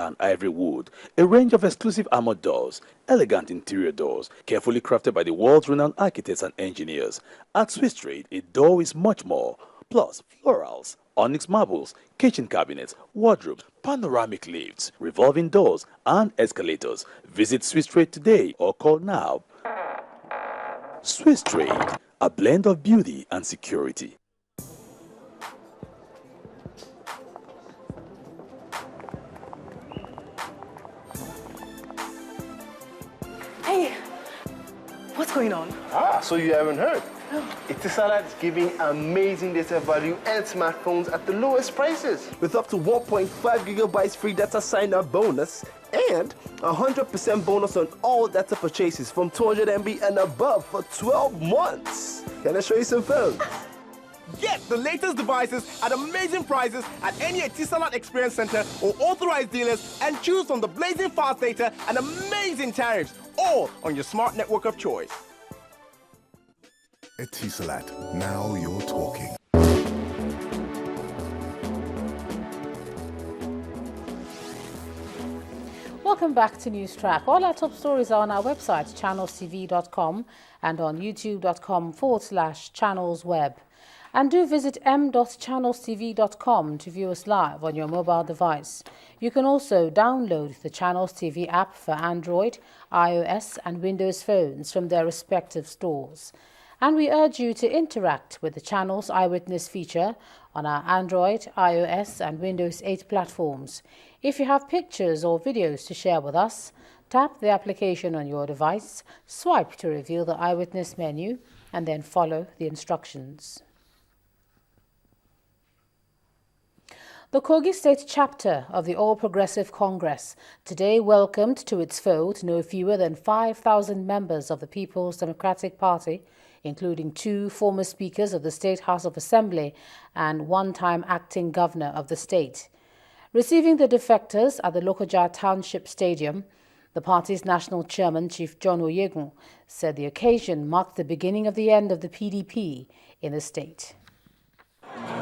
and ivory wood, a range of exclusive armored doors, elegant interior doors, carefully crafted by the world's renowned architects and engineers. At Swiss Trade, a door is much more. Plus, florals, onyx marbles, kitchen cabinets, wardrobes, panoramic lifts, revolving doors, and escalators. Visit Swiss Trade today or call now. Swiss Trade, a blend of beauty and security. Hey, what's going on? So you haven't heard? Etisalat is giving amazing data value and smartphones at the lowest prices. With up to 1.5 gigabytes free data sign-up bonus and 100% bonus on all data purchases from 200 MB and above for 12 months. Can I show you some phones? Get the latest devices at amazing prices at any Etisalat Experience Center or authorized dealers and choose from the blazing fast data and amazing tariffs, all on your smart network of choice. Etisalat, now you're talking. Welcome back to News Track. All our top stories are on our website, channelstv.com, and on youtube.com/channelsweb. And do visit m.channelstv.com to view us live on your mobile device. You can also download the Channels TV app for Android, iOS, and Windows phones from their respective stores. And we urge you to interact with the Channels Eyewitness feature on our Android, iOS, and Windows 8 platforms. If you have pictures or videos to share with us, tap the application on your device, swipe to reveal the Eyewitness menu, and then follow the instructions. The Kogi State chapter of the All Progressive Congress today welcomed to its fold no fewer than 5,000 members of the People's Democratic Party, including 2 former speakers of the State House of Assembly and one-time acting governor of the state. Receiving the defectors at the Lokoja Township Stadium, the party's national chairman, Chief John Oyegun, said the occasion marked the beginning of the end of the PDP in the state.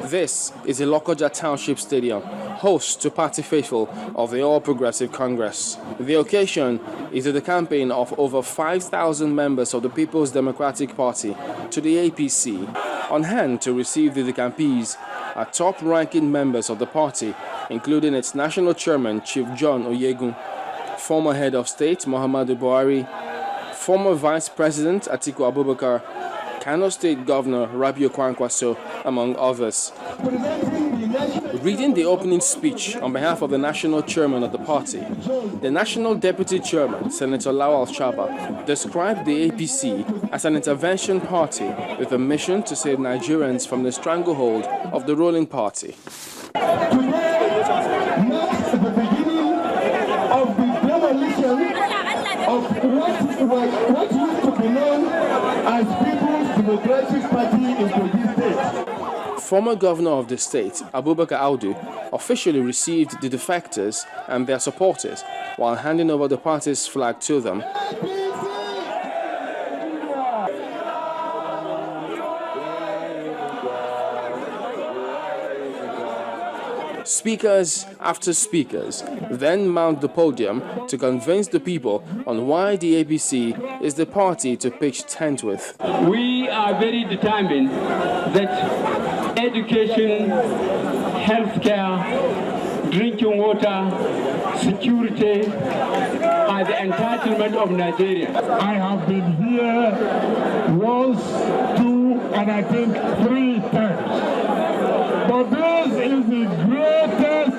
This is the Lokoja Township Stadium, host to party faithful of the All Progressive Congress. The occasion is the campaign of over 5,000 members of the People's Democratic Party to the APC. On hand to receive the decampees are top-ranking members of the party, including its national chairman, Chief John Oyegun, former head of state, Muhammadu Buhari, former vice president, Atiku Abubakar, Kano State Governor Rabiu Kwankwaso, among others. Reading the opening speech on behalf of the national chairman of the party, the national deputy chairman, Senator Lawal Chaba, described the APC as an intervention party with a mission to save Nigerians from the stranglehold of the ruling party. Today marks the beginning of the demolition of what used to be known as People's Democratic Party in Kogi State. Former governor of the state, Abubakar Audu, officially received the defectors and their supporters while handing over the party's flag to them. Speakers after speakers then mount the podium to convince the people on why the APC is the party to pitch tent with. We are very determined that education, healthcare, drinking water, security are the entitlement of Nigeria. I have been here once, 2, and I think 3 times. But this is the greatest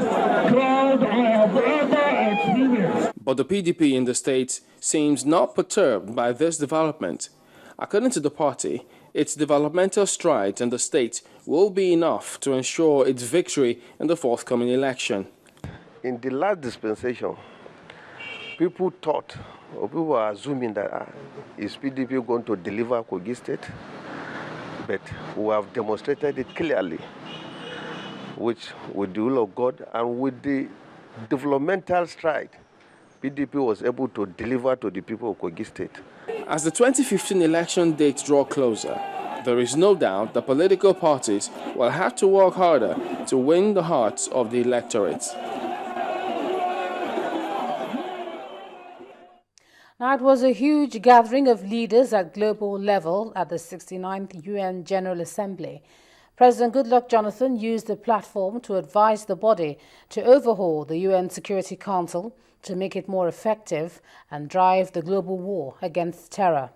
crowd I have ever experienced. But the PDP in the state seems not perturbed by this development. According to the party, its developmental strides in the state will be enough to ensure its victory in the forthcoming election. In the last dispensation, people thought, or people were assuming that is PDP going to deliver Kogi State? But we have demonstrated it clearly, which with the will of God and with the developmental stride, PDP was able to deliver to the people of Kogi State. As the 2015 election dates draw closer, there is no doubt that political parties will have to work harder to win the hearts of the electorate. Now, it was a huge gathering of leaders at global level at the 69th UN General Assembly. President Goodluck Jonathan used the platform to advise the body to overhaul the UN Security Council to make it more effective and drive the global war against terror.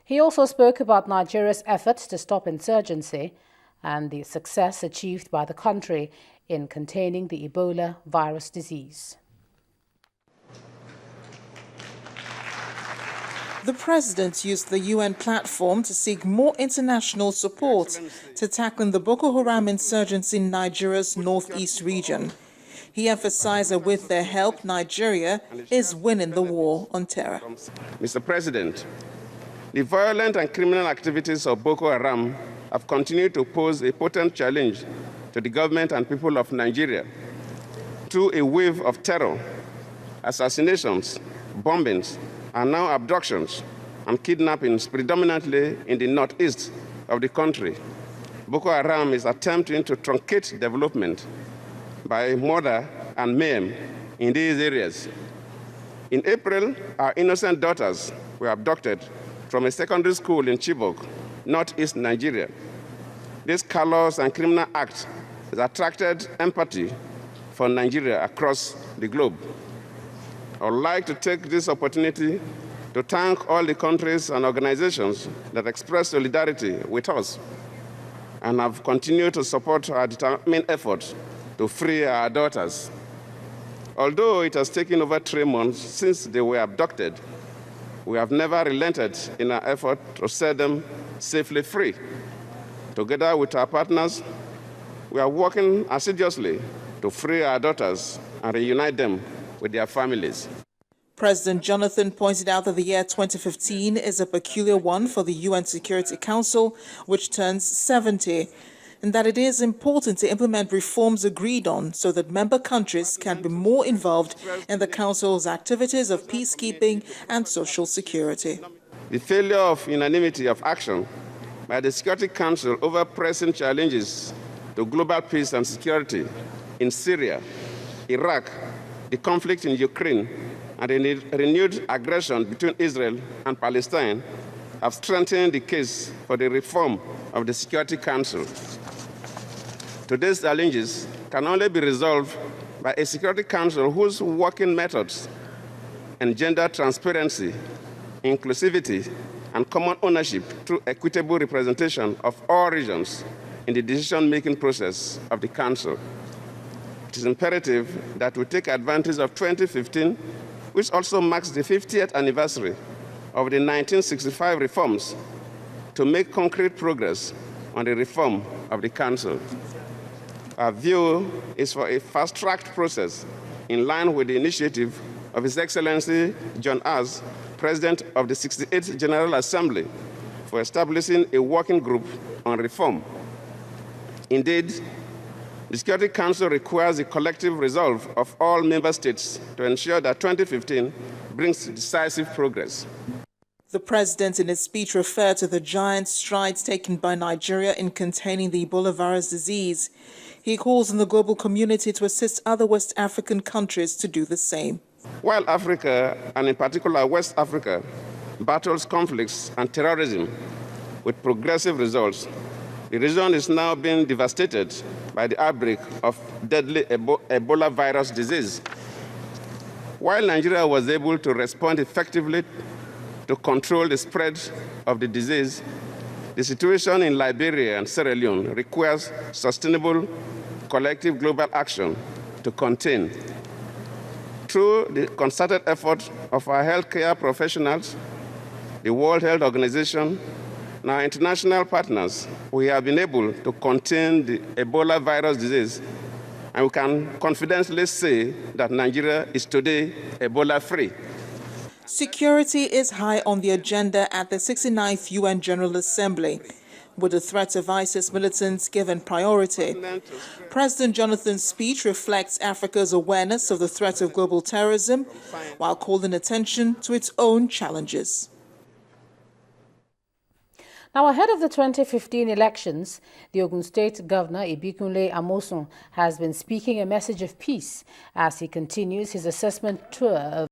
He also spoke about Nigeria's efforts to stop insurgency and the success achieved by the country in containing the Ebola virus disease. The president used the UN platform to seek more international support to tackling the Boko Haram insurgency in Nigeria's northeast region. He emphasized that with their help, Nigeria is winning the war on terror. Mr. President, the violent and criminal activities of Boko Haram have continued to pose a potent challenge to the government and people of Nigeria through a wave of terror, assassinations, bombings, and now abductions and kidnappings predominantly in the northeast of the country. Boko Haram is attempting to truncate development by murder and mayhem in these areas. In April, our innocent daughters were abducted from a secondary school in Chibok, northeast Nigeria. This callous and criminal act has attracted empathy for Nigeria across the globe. I would like to take this opportunity to thank all the countries and organizations that express solidarity with us and have continued to support our determined efforts to free our daughters. Although it has taken over 3 months since they were abducted, we have never relented in our effort to set them safely free. Together with our partners, we are working assiduously to free our daughters and reunite them with their families. President Jonathan pointed out that the year 2015 is a peculiar one for the UN Security Council, which turns 70, and that it is important to implement reforms agreed on so that member countries can be more involved in the Council's activities of peacekeeping and social security. The failure of unanimity of action by the Security Council over pressing challenges to global peace and security in Syria, Iraq, the conflict in Ukraine, and the renewed aggression between Israel and Palestine have strengthened the case for the reform of the Security Council. Today's challenges can only be resolved by a Security Council whose working methods engender transparency, inclusivity, and common ownership through equitable representation of all regions in the decision-making process of the Council. It is imperative that we take advantage of 2015, which also marks the 50th anniversary of the 1965 reforms, to make concrete progress on the reform of the Council. Our view is for a fast-tracked process in line with the initiative of His Excellency John As, President of the 68th General Assembly, for establishing a working group on reform. Indeed, the Security Council requires the collective resolve of all member states to ensure that 2015 brings decisive progress. The president in his speech referred to the giant strides taken by Nigeria in containing the Ebola virus disease. He calls on the global community to assist other West African countries to do the same. While Africa, and in particular West Africa, battles conflicts and terrorism with progressive results, the region is now being devastated by the outbreak of deadly Ebola virus disease. While Nigeria was able to respond effectively to control the spread of the disease, the situation in Liberia and Sierra Leone requires sustainable collective global action to contain. Through the concerted effort of our healthcare professionals, the World Health Organization, and our international partners, we have been able to contain the Ebola virus disease, and we can confidently say that Nigeria is today Ebola-free. Security is high on the agenda at the 69th UN General Assembly, with the threat of ISIS militants given priority. President Jonathan's speech reflects Africa's awareness of the threat of global terrorism, while calling attention to its own challenges. Now, ahead of the 2015 elections, the Ogun State Governor Ibikunle Amosun has been speaking a message of peace as he continues his assessment tour of